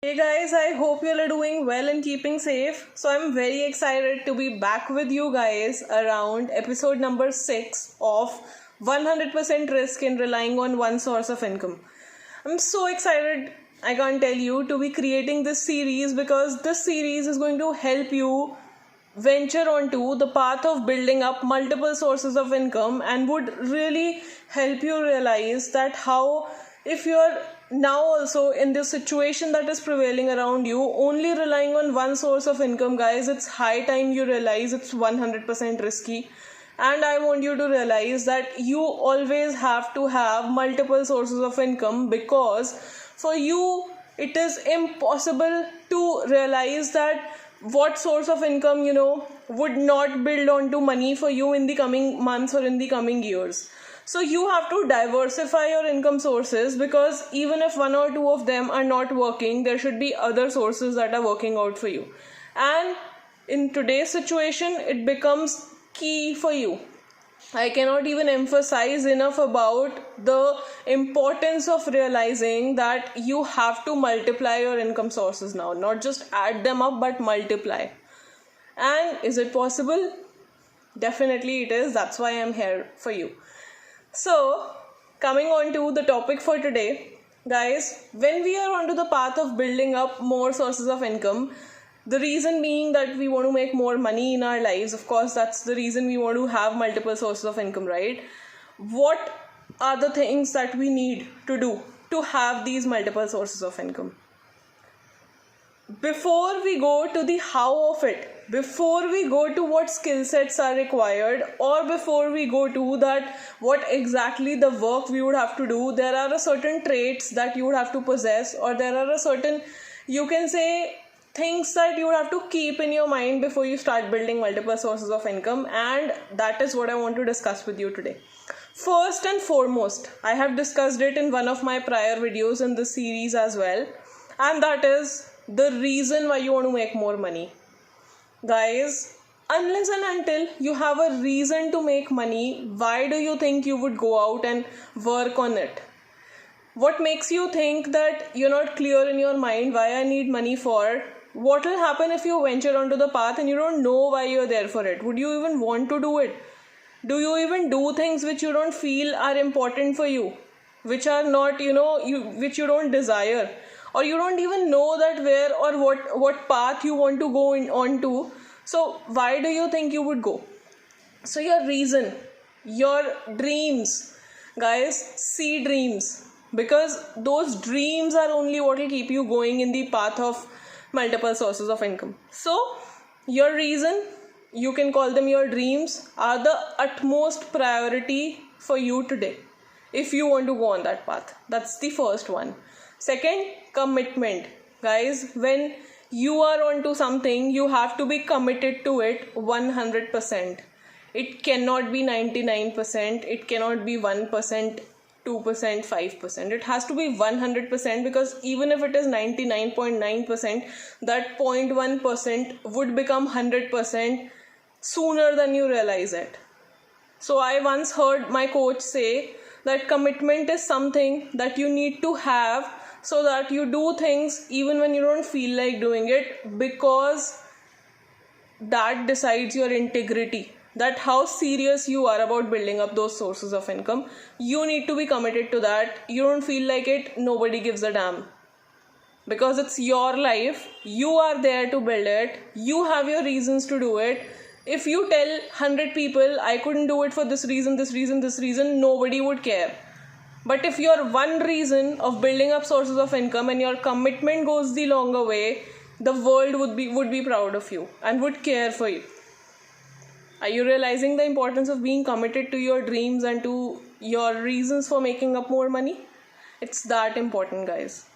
Hey guys, I hope you all are doing well and keeping safe. So, I'm very excited to be back with you guys around episode number 6 of 100% risk in relying on one source of income. I'm so excited, I can't tell you, to be creating this series because this series is going to help you venture onto the path of building up multiple sources of income and would really help you realize that how if you're now also in this situation that is prevailing around you only relying on one source of income, guys, it's high time you realize it's 100% risky. And I want you to realize that you always have to have multiple sources of income, because for you it is impossible to realize that what source of income would not build onto money for you in the coming months or in the coming years. So you have to diversify your income sources, because even if one or two of them are not working, there should be other sources that are working out for you. And in today's situation, it becomes key for you. I cannot even emphasize enough about the importance of realizing that you have to multiply your income sources now, not just add them up but multiply. And is it possible? Definitely it is. That's why I'm here for you. So, coming on to the topic for today, guys, when we are onto the path of building up more sources of income, the reason being that we want to make more money in our lives, of course, that's the reason we want to have multiple sources of income, right? What are the things that we need to do to have these multiple sources of income? Before we go to the how of it, before we go to what skill sets are required, or before we go to that what exactly the work we would have to do, there are a certain traits that you would have to possess, or there are a certain, you can say, things that you would have to keep in your mind before you start building multiple sources of income. And that is what I want to discuss with you today. First and foremost, I have discussed it in one of my prior videos in this series as well, and that is the reason why you want to make more money. Guys, unless and until you have a reason to make money, why do you think you would go out and work on it? What makes you think that you're not clear in your mind why I need money for? What will happen if you venture onto the path and you don't know why you're there for it? Would you even want to do it? Do you even do things which you don't feel are important for you? Which are not, which you don't desire? Or you don't even know that where or what path you want to go onto. So why do you think you would go? So your reason, your dreams, guys, see dreams, because those dreams are only what will keep you going in the path of multiple sources of income. So your reason, you can call them your dreams, are the utmost priority for you today if you want to go on that path. That's the first one. Second, commitment. Guys, when you are onto something, you have to be committed to it 100%. It cannot be 99%, it cannot be 1%, 2%, 5%. It has to be 100%, because even if it is 99.9%, that 0.1% would become 100% sooner than you realize it. So I once heard my coach say that commitment is something that you need to have, so that you do things even when you don't feel like doing it, because that decides your integrity, that how serious you are about building up those sources of income. You need to be committed to that. You don't feel like it, nobody gives a damn, because it's your life. You are there to build it. You have your reasons to do it. If you tell 100 people I couldn't do it for this reason, nobody would care. But if your one reason of building up sources of income and your commitment goes the longer way, the world would be proud of you and would care for you. Are you realizing the importance of being committed to your dreams and to your reasons for making up more money? It's that important, guys.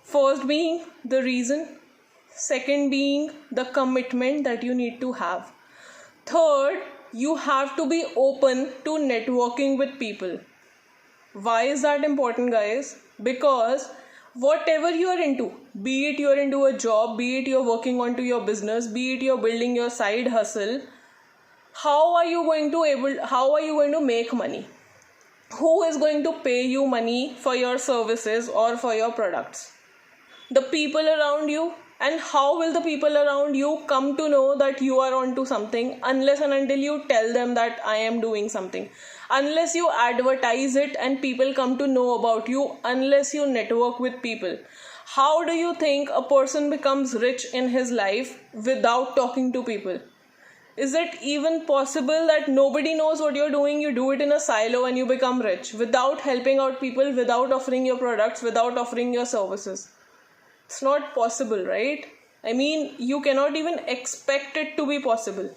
First being the reason. Second being the commitment that you need to have. Third, you have to be open to networking with people. Why is that important, guys? Because whatever you are into, be it you're into a job, be it you're working onto your business, be it you're building your side hustle, how are you going to make money? Who is going to pay you money for your services or for your products? the people around you. And how will the people around you come to know that you are onto something unless and until you tell them that I am doing something? Unless you advertise it and people come to know about you, unless you network with people. How do you think a person becomes rich in his life without talking to people? Is it even possible that nobody knows what you're doing? You do it in a silo and you become rich without helping out people, without offering your products, without offering your services. It's not possible, right? I mean, you cannot even expect it to be possible.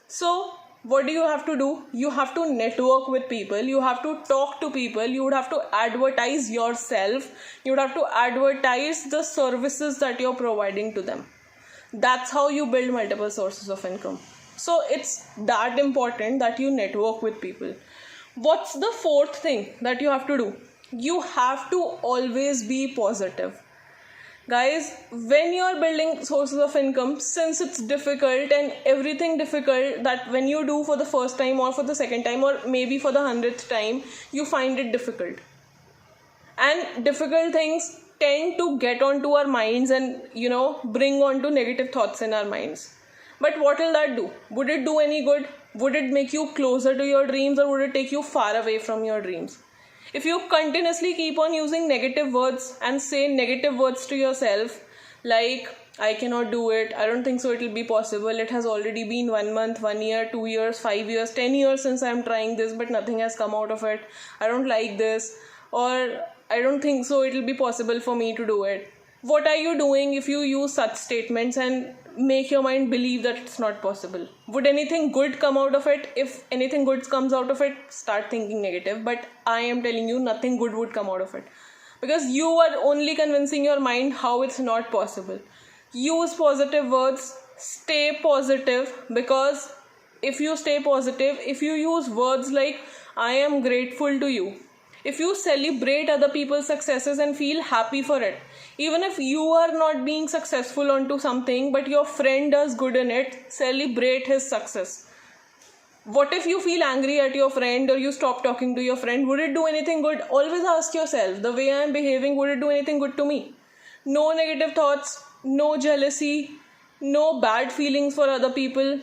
So, what do you have to do? You have to network with people, you have to talk to people, you would have to advertise yourself, you would have to advertise the services that you're providing to them. That's how you build multiple sources of income. So it's that important that you network with people. What's the fourth thing that you have to do? You have to always be positive. Guys, when you are building sources of income, since it's difficult and everything difficult that when you do for the first time or for the second time or maybe for the 100th time, you find it difficult. And difficult things tend to get onto our minds and, bring onto negative thoughts in our minds. But what will that do? Would it do any good? Would it make you closer to your dreams, or would it take you far away from your dreams? If you continuously keep on using negative words and say negative words to yourself, like, I cannot do it, I don't think so it will be possible, it has already been 1 month, 1 year, 2 years, 5 years, 10 years since I am trying this, but nothing has come out of it, I don't like this, or I don't think so it will be possible for me to do it. What are you doing if you use such statements and make your mind believe that it's not possible? Would anything good come out of it? If anything good comes out of it, start thinking negative. But I am telling you, nothing good would come out of it. Because you are only convincing your mind how it's not possible. Use positive words. Stay positive. Because if you stay positive, if you use words like, I am grateful to you, if you celebrate other people's successes and feel happy for it, even if you are not being successful onto something but your friend does good in it, celebrate his success. What if you feel angry at your friend or you stop talking to your friend? Would it do anything good? Always ask yourself, the way I am behaving, would it do anything good to me? No negative thoughts, no jealousy, no bad feelings for other people,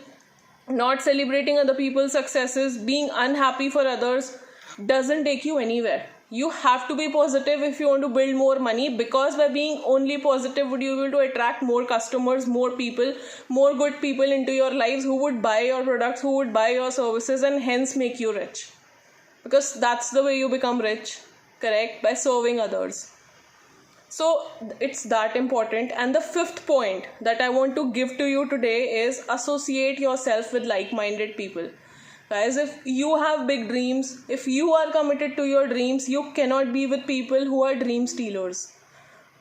not celebrating other people's successes, being unhappy for others doesn't take you anywhere. You have to be positive if you want to build more money, because by being only positive would you be able to attract more customers, more people, more good people into your lives who would buy your products, who would buy your services, and hence make you rich. Because that's the way you become rich, correct? By serving others. So it's that important. And the fifth point that I want to give to you today is associate yourself with like-minded people. Guys, if you have big dreams, if you are committed to your dreams, you cannot be with people who are dream stealers.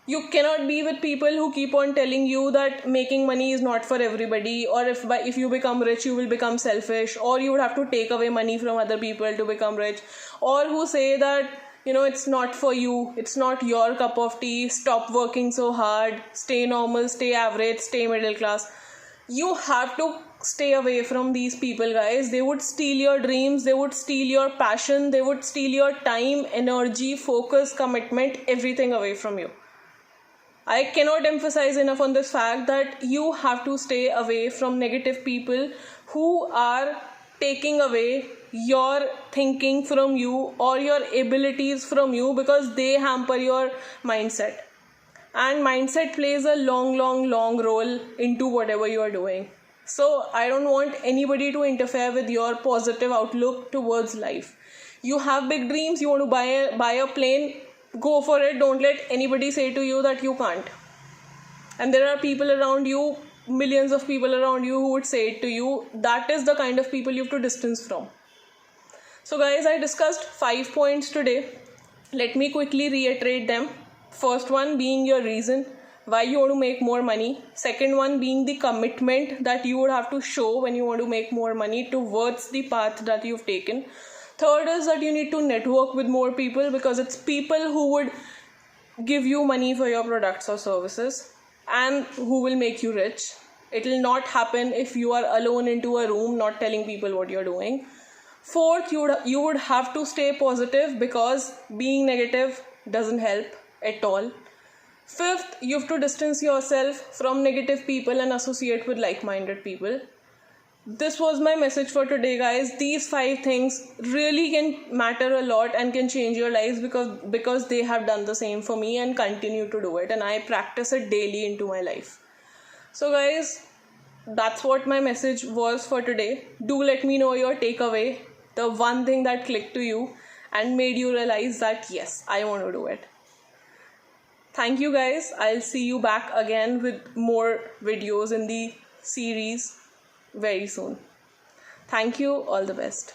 You cannot be with people who keep on telling you that making money is not for everybody, or if you become rich, you will become selfish, or you would have to take away money from other people to become rich, or who say that, it's not for you, it's not your cup of tea, stop working so hard, stay normal, stay average, stay middle class. You have to stay away from these people, guys. They would steal your dreams, they would steal your passion, they would steal your time, energy, focus, commitment, everything away from you. I cannot emphasize enough on this fact that you have to stay away from negative people who are taking away your thinking from you or your abilities from you, because they hamper your mindset. And mindset plays a long role into whatever you are doing. So I don't want anybody to interfere with your positive outlook towards life. You have big dreams, you want to buy a plane, go for it. Don't let anybody say to you that you can't. And there are people around you, millions of people around you, who would say it to you. That is the kind of people you have to distance from. So guys, I discussed 5 points today. Let me quickly reiterate them. First one being your reason why you want to make more money. Second one being the commitment that you would have to show when you want to make more money towards the path that you've taken. Third is that you need to network with more people, because it's people who would give you money for your products or services and who will make you rich. It will not happen if you are alone into a room not telling people what you're doing. Fourth, you would have to stay positive, because being negative doesn't help at all. Fifth, you have to distance yourself from negative people and associate with like-minded people. This was my message for today, guys. These 5 things really can matter a lot and can change your lives because they have done the same for me and continue to do it, and I practice it daily into my life. So guys, that's what my message was for today. Do let me know your takeaway, the one thing that clicked to you and made you realize that yes, I want to do it. Thank you guys. I'll see you back again with more videos in the series very soon. Thank you. All the best.